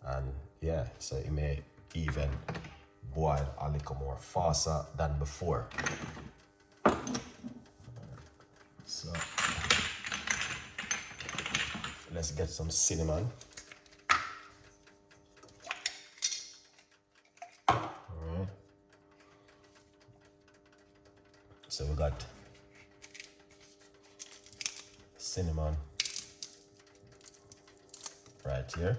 And yeah, so it may even boil a little more faster than before. So let's get some cinnamon. Alright. So we got cinnamon right here.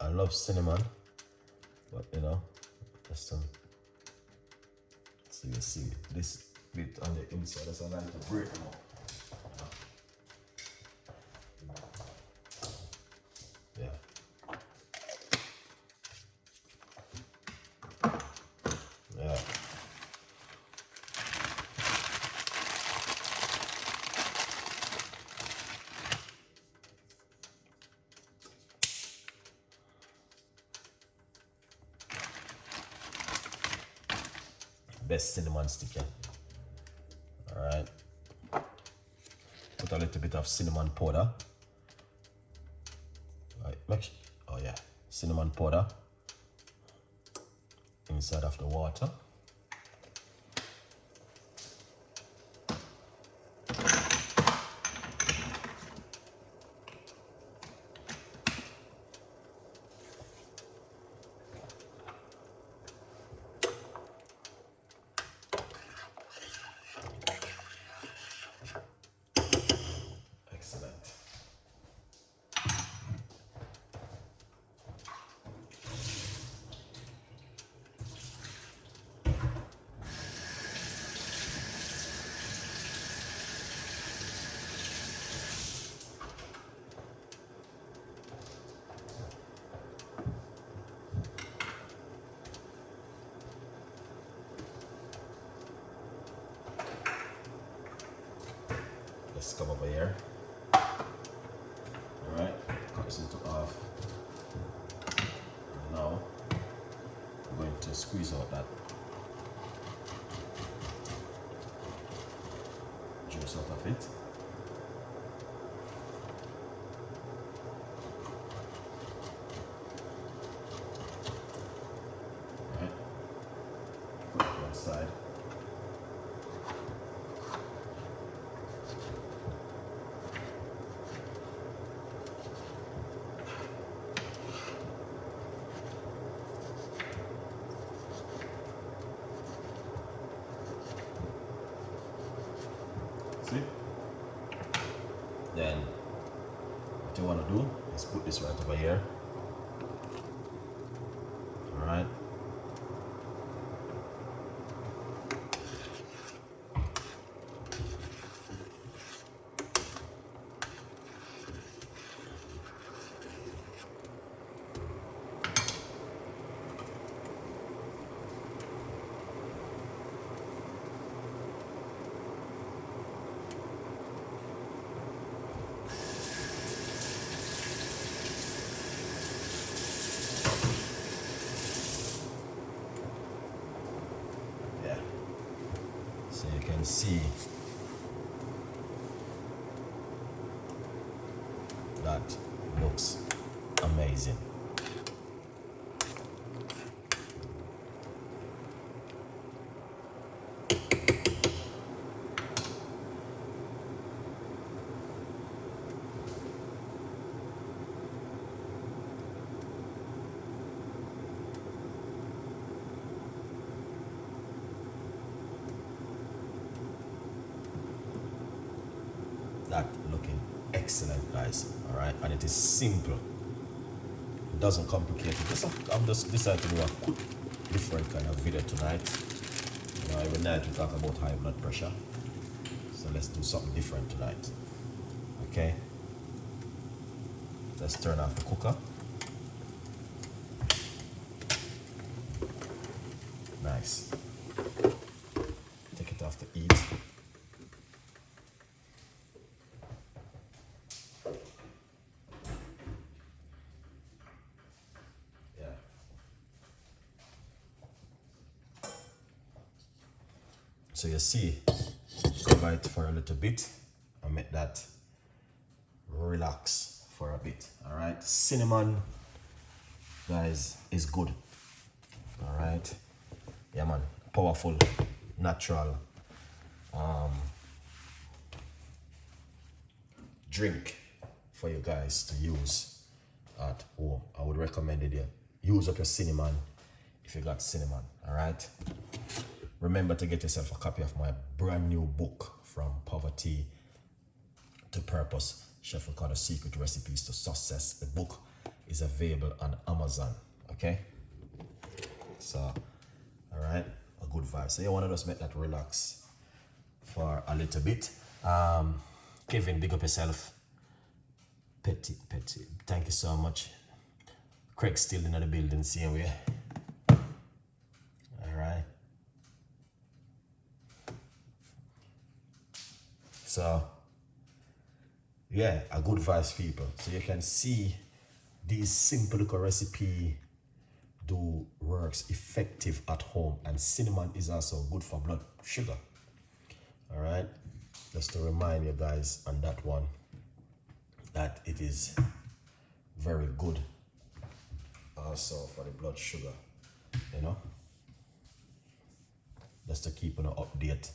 I love cinnamon, but you know, just some. So you see this bit on the inside, that's I like to break them up. Yeah. Yeah. Best cinnamon stick, yeah. Alright. Put a little bit of cinnamon powder. Right, make sure, oh yeah, cinnamon powder inside of the water. Excellent. Let's come over here. Alright, cut this into half. And now I'm going to squeeze out that juice out of it. Alright, put it to one side. See? Then what you want to do is put this right over here. Alright. Yeah. So you can see that looks amazing. That looking excellent, guys. All right, and it is simple. It doesn't complicate it. I'm just decided to do a quick, different kind of video tonight. You know, every night we talk about high blood pressure, so let's do something different tonight. Okay. Let's turn off the cooker. Nice. Take it off the heat. So you see, cover it for a little bit and make that relax for for a bit. All right, cinnamon, guys, is good. All right, yeah, man, powerful, natural drink for you guys to use at home. I would recommend it. Use up your cinnamon if you got cinnamon. All right, remember to get yourself a copy of my brand new book, From Poverty to Purpose, Chef Ricardo Secret Recipes to Success. The book is available on Amazon. Okay, so all right, a good vibe. So you want to just make that relax for a little bit. Kevin, big up yourself. Petty, thank you so much. Craig still in the building, same way. All right. So yeah, a good vibes, people. So you can see these simple little recipe do works effective at home, and cinnamon is also good for blood sugar. All right, just to remind you guys on that one that it is very good also for the blood sugar, you know, just to keep an update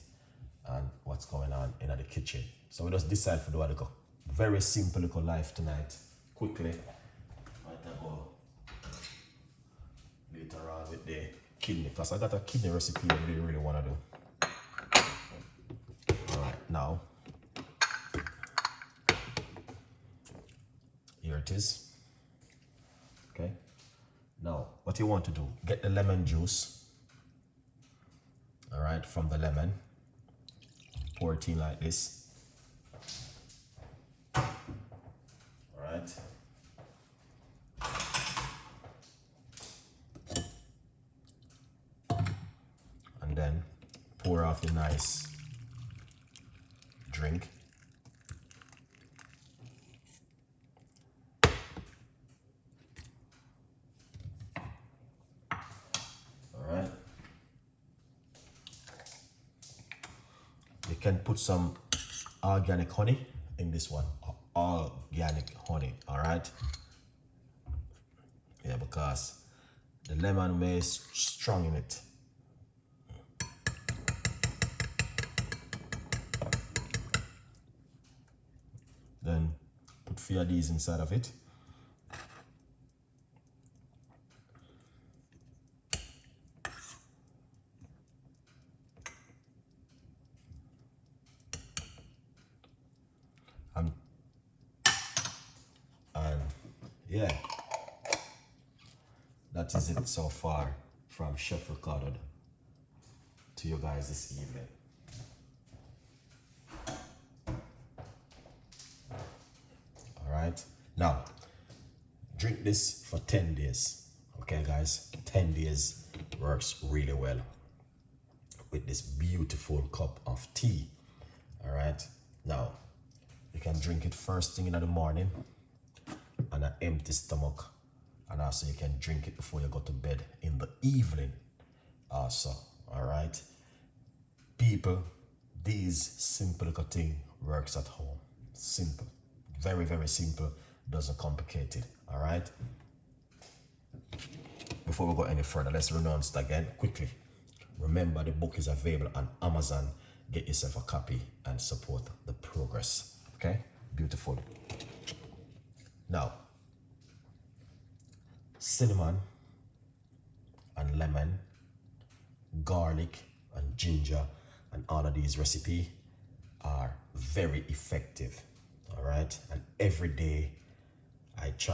on what's going on in the kitchen. So we just decide to do a little very simple little life tonight, quickly. Might go later on with the kidney, because I got a kidney recipe I really want to do. All right, now here it is. Okay, now what you want to do, get the lemon juice. All right, from the lemon, pour it in like this. All right, and then pour off the nice drink. All right, you can put some organic honey in this one. Organic honey, all right? Yeah, because the lemon may is strong in it. Then put 4 of these inside of it. And yeah, that is it so far from Chef Ricardo to you guys this evening. All right, now drink this for 10 days. Okay, guys, 10 days works really well with this beautiful cup of tea. All right, now you can drink it first thing in the morning on an empty stomach, and also you can drink it before you go to bed in the evening also. All right, people, these simple little thing works at home. Simple, very simple, doesn't complicate it. All right, before we go any further, let's renounce it again quickly. Remember, the book is available on Amazon. Get yourself a copy and support the progress. Okay, beautiful. Now, cinnamon and lemon, garlic and ginger, and all of these recipes are very effective. All right, and every day I try